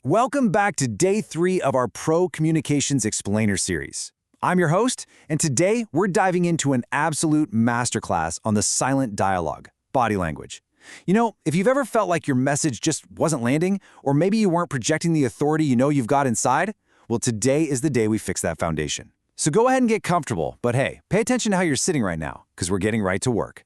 Welcome back to day 3 of our Pro Communications Explainer series. I'm your host, and today we're diving into an absolute masterclass on the silent dialogue, body language. You know, if you've ever felt like your message just wasn't landing, or maybe you weren't projecting the authority you know you've got inside, well, today is the day we fix that foundation. So go ahead and get comfortable, but hey, pay attention to how you're sitting right now, because we're getting right to work.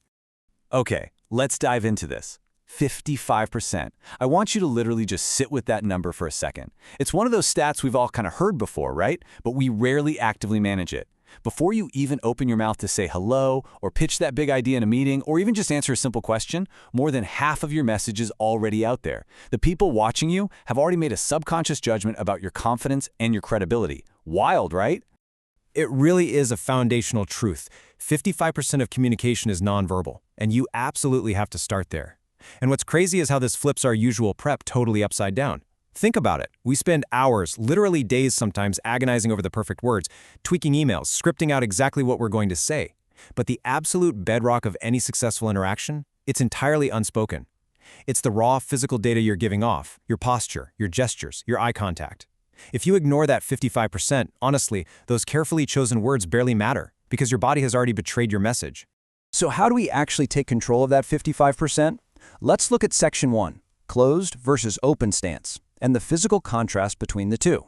Okay, let's dive into this. 55%. I want you to literally just sit with that number for a second. It's one of those stats we've all kind of heard before, right? But we rarely actively manage it. Before you even open your mouth to say hello, or pitch that big idea in a meeting, or even just answer a simple question, more than half of your message is already out there. The people watching you have already made a subconscious judgment about your confidence and your credibility. Wild, right? It really is a foundational truth. 55% of communication is nonverbal, and you absolutely have to start there. And what's crazy is how this flips our usual prep totally upside down. Think about it. We spend hours, literally days sometimes, agonizing over the perfect words, tweaking emails, scripting out exactly what we're going to say. But the absolute bedrock of any successful interaction, it's entirely unspoken. It's the raw physical data you're giving off, your posture, your gestures, your eye contact. If you ignore that 55%, honestly, those carefully chosen words barely matter because your body has already betrayed your message. So how do we actually take control of that 55%? Let's look at Section 1, closed versus open stance, and the physical contrast between the two.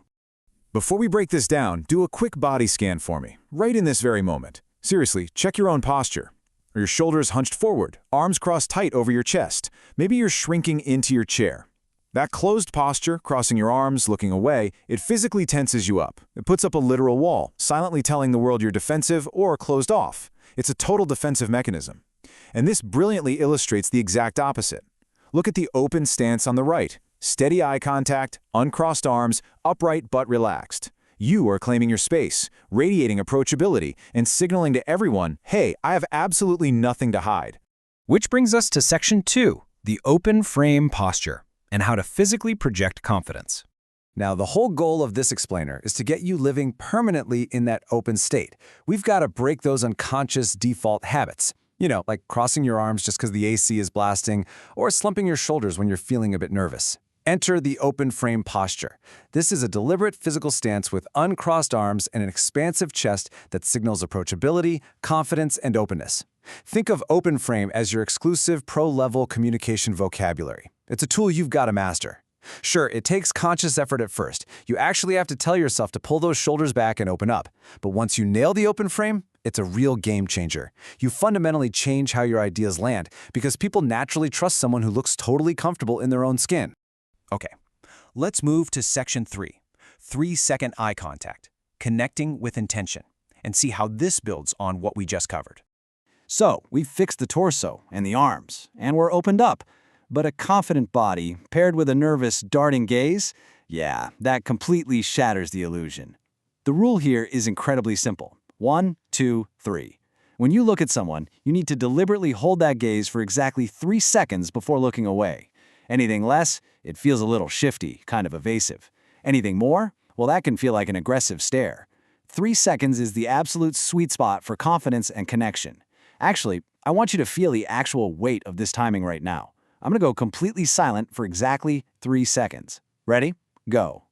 Before we break this down, do a quick body scan for me, right in this very moment. Seriously, check your own posture. Are your shoulders hunched forward, arms crossed tight over your chest? Maybe you're shrinking into your chair. That closed posture, crossing your arms, looking away, it physically tenses you up. It puts up a literal wall, silently telling the world you're defensive or closed off. It's a total defensive mechanism. And this brilliantly illustrates the exact opposite. Look at the open stance on the right. Steady eye contact, uncrossed arms, upright but relaxed. You are claiming your space, radiating approachability, and signaling to everyone, hey, I have absolutely nothing to hide. Which brings us to Section 2, the open frame posture, and how to physically project confidence. Now, the whole goal of this explainer is to get you living permanently in that open state. We've got to break those unconscious default habits. You know, like crossing your arms just because the AC is blasting, or slumping your shoulders when you're feeling a bit nervous. Enter the open frame posture. This is a deliberate physical stance with uncrossed arms and an expansive chest that signals approachability, confidence, and openness. Think of open frame as your exclusive pro-level communication vocabulary. It's a tool you've got to master. Sure, it takes conscious effort at first. You actually have to tell yourself to pull those shoulders back and open up. But once you nail the open frame, it's a real game changer. You fundamentally change how your ideas land because people naturally trust someone who looks totally comfortable in their own skin. Okay, let's move to Section 3, 3-second eye contact, connecting with intention, and see how this builds on what we just covered. So, we've fixed the torso and the arms, and we're opened up. But a confident body, paired with a nervous, darting gaze, yeah, that completely shatters the illusion. The rule here is incredibly simple. 1, 2, 3. When you look at someone, you need to deliberately hold that gaze for exactly 3 seconds before looking away. Anything less, it feels a little shifty, kind of evasive. Anything more? Well, that can feel like an aggressive stare. 3 seconds is the absolute sweet spot for confidence and connection. Actually, I want you to feel the actual weight of this timing right now. I'm going to go completely silent for exactly 3 seconds. Ready? Go.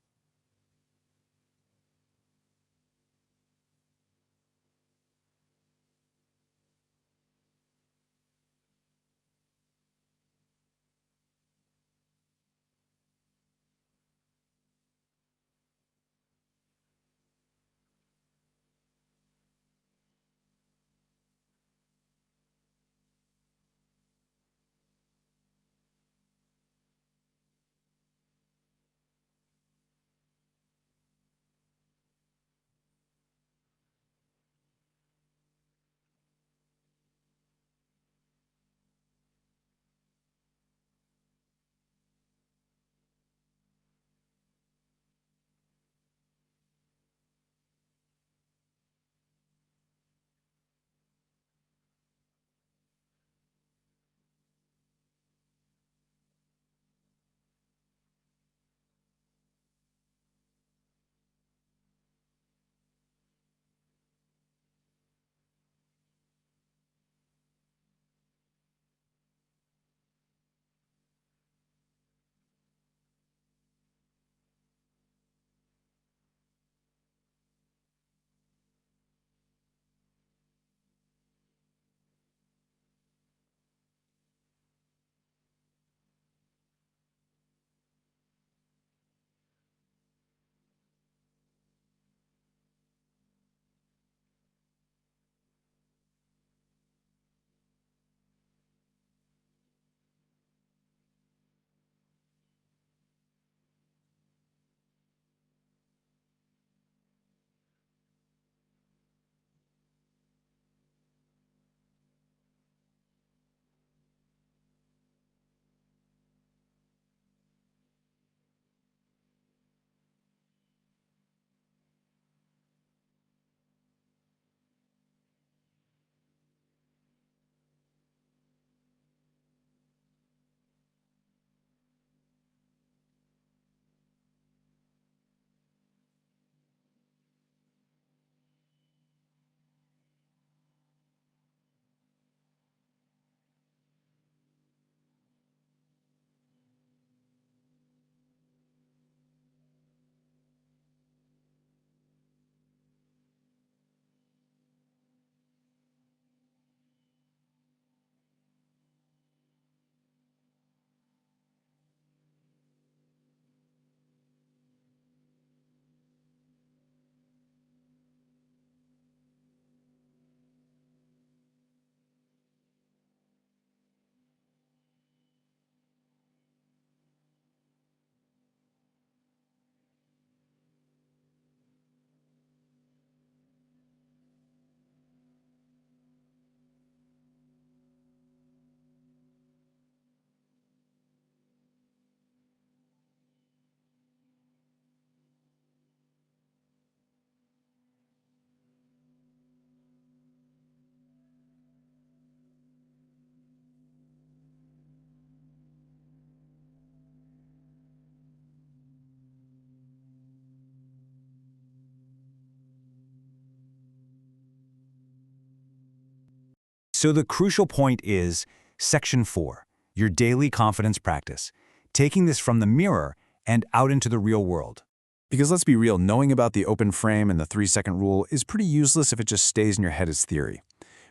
So the crucial point is Section 4, your daily confidence practice, taking this from the mirror and out into the real world. Because let's be real, knowing about the open frame and the 3-second rule is pretty useless if it just stays in your head as theory.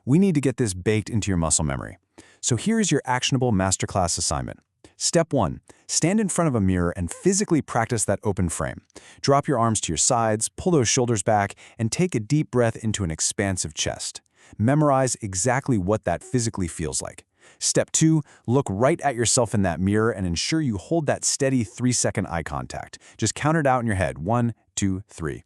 We need to get this baked into your muscle memory. So here is your actionable masterclass assignment. Step 1. Stand in front of a mirror and physically practice that open frame. Drop your arms to your sides, pull those shoulders back, and take a deep breath into an expansive chest. Memorize exactly what that physically feels like. Step 2. Look right at yourself in that mirror and ensure you hold that steady 3-second eye contact. Just count it out in your head. 1, 2, 3.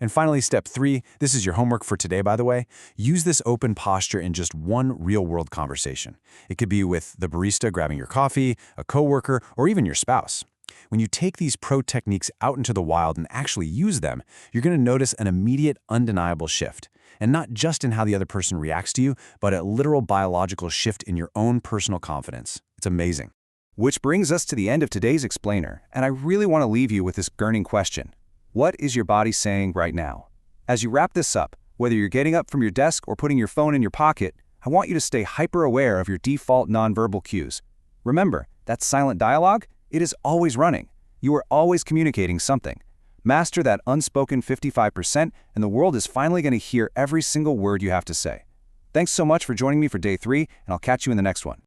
And finally, step 3, this is your homework for today, by the way. Use this open posture in just one real-world conversation. It could be with the barista grabbing your coffee, a coworker, or even your spouse. When you take these pro techniques out into the wild and actually use them, you're going to notice an immediate, undeniable shift. And not just in how the other person reacts to you, but a literal biological shift in your own personal confidence. It's amazing. Which brings us to the end of today's explainer, and I really want to leave you with this burning question. What is your body saying right now? As you wrap this up, whether you're getting up from your desk or putting your phone in your pocket, I want you to stay hyper-aware of your default nonverbal cues. Remember, that silent dialogue? It is always running. You are always communicating something. Master that unspoken 55%, and the world is finally going to hear every single word you have to say. Thanks so much for joining me for day 3, and I'll catch you in the next one.